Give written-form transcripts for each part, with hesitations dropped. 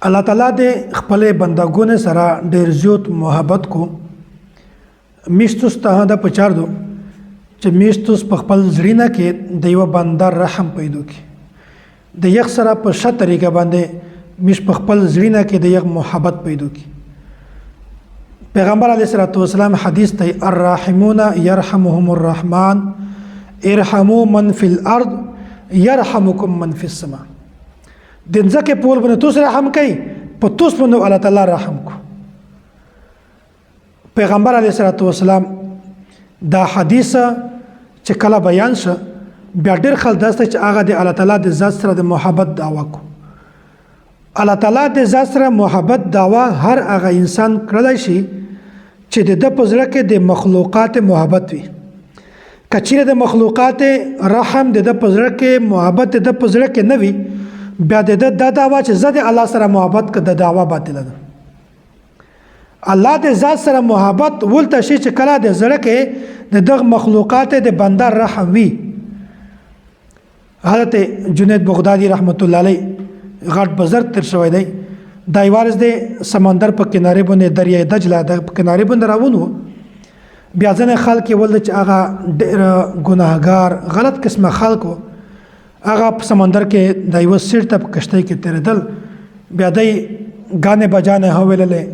الله تعالی د خپل بندګانو سره ډېر زیات محبت کو میشتوس ته د پچار دو چې میشتوس په خپل زړینه کې د یو بنده رحم پیدا کی د یو سره په ښه طریقه باندې میش په خپل زړینه کې د یو محبت پیدا کی پیغمبر علیه الصلاۃ والسلام حدیث ته الرحمون يرحمهم الرحمن ارحموا من في الارض يرحمكم من في السماء د ځکه په ول باندې توس رحم کوي په توس باندې الله تعالی رحم کو پیغمبر علیه الصلاۃ والسلام دا حدیث چې کله بیان شو بیا ډېر خلک داسته چې هغه د الله تعالی د ذات سره د محبت دعوا کو الله تعالی د ذات سره محبت دعوا هر هغه انسان کړلی شي چې د پزړه کې د مخلوقات محبت وي کچېره د مخلوقات رحم د پزړه کې محبت د پزړه کې نه وي بیا د دعوا چې زه د الله سره محبت کې د دعوا باطله ده الله د ذات سره محبت ولته شي چې کله د زړه کې د دغه مخلوقات د بنده رحم وي حضرت جنید بغدادي رحمت الله علیه غټ بزرګ تر شوی دی دای وارث د سمندر په کنارې باندې دریای دجله د کنارې باندې راوونو بیا ځنه خلک ول چې هغه ډېر ګناهګار غلط قسمه خلکو هغه په سمندر کې د یو سیټ ته کشته کې تیرېدل بیا دای غانه بجانه هویللې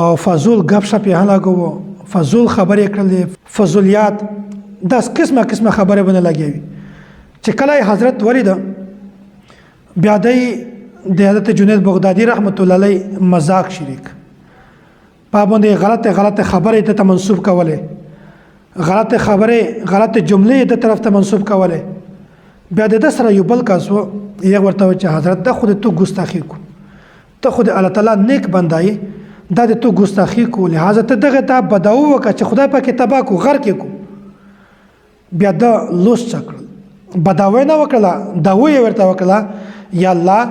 او فزول غب شپ یې هلاګو فزول خبرې کړلې فزولیات داس قسمه خبرې باندې لګېوي چې کله حضرت ولید بیا دای د حضرت جنید بغدادي رحمت الله علیه مذاق شریک پابندې غلطه خبره ته منسوب کوله غلطه خبره غلطه جمله د طرف ته منسوب کوله بیا د سره یو بل کاسو یو ورته چې حضرت ته خود تو ګستاخی کو ته خود الله تعالی نیک بندای دا د تو ګستاخی کو لہذا ته دغه ته بداو وکړه چې خدای پاک تبا کو غر کې کو بیا دا لوس چکړ بداوی نه وکړه دا وی ورته وکړه یا الله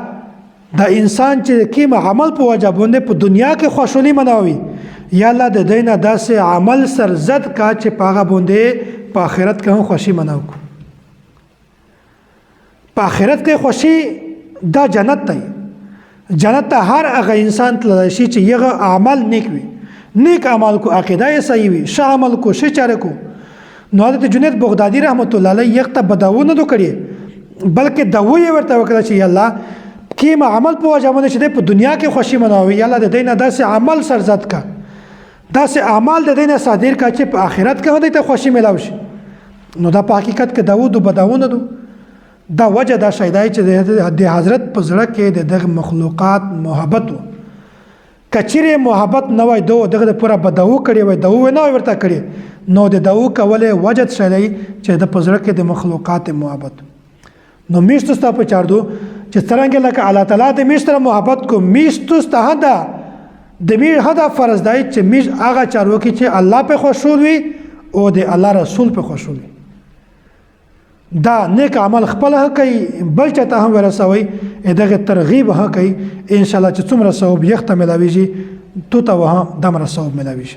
دا انسان چې کیم عمل په وجه باندې په دنیا کې خوشحالي مناوي یا الله د دینه داسې عمل سرزد کا چې پاغه باندې په آخرت کې هم خوشي مناو په آخرت کې خوشي دا جنت دی جنت ته هر هغه انسان تللی شي چې یغه عمل نیک وي نیک عمل کو عقیده یې صحیح وي ښه عمل کو ښه چاره کو نو حضرت جنید بغدادي رحمت الله علیه یغ ته بداو نه کړي بلکې دا وی ورته وکړه چې الله کیم عمل په وجه باندې چې په دنیا کې خوشي مناوي یا الله د دینه داسې عمل سرزد کا داسې اعمال د دینه صادر کا چې په آخرت کې هدي ته خوشي ملاوي شي نو دا په حقیقت کې داوود بداونه دو دا وجه دا شایدای چې د حضرت په زړه کې دغه مخلوقات محبت کچېره محبت نه وای دغه پورا بداو کړي وای داو نه ورته کړي نو د داو کوله وجه شایدای چې د په زړه کې د مخلوقات محبت نو میشتو ستا په چاردو چې څنګه لکه الله تعالی د میشتره محبت کو میشتو ستا دا د می هدف فرض دی چې میش هغه چارو کې چې الله په خوشحال وي او د الله رسول په خوشحال وي دا نیک عمل خپل کوي بل چاته هم ورسوي دغه ترغیب ها کوي ان شاء الله چې څومره ثواب یخته ملاويږي تو ته وها دمر ثواب ملاويږي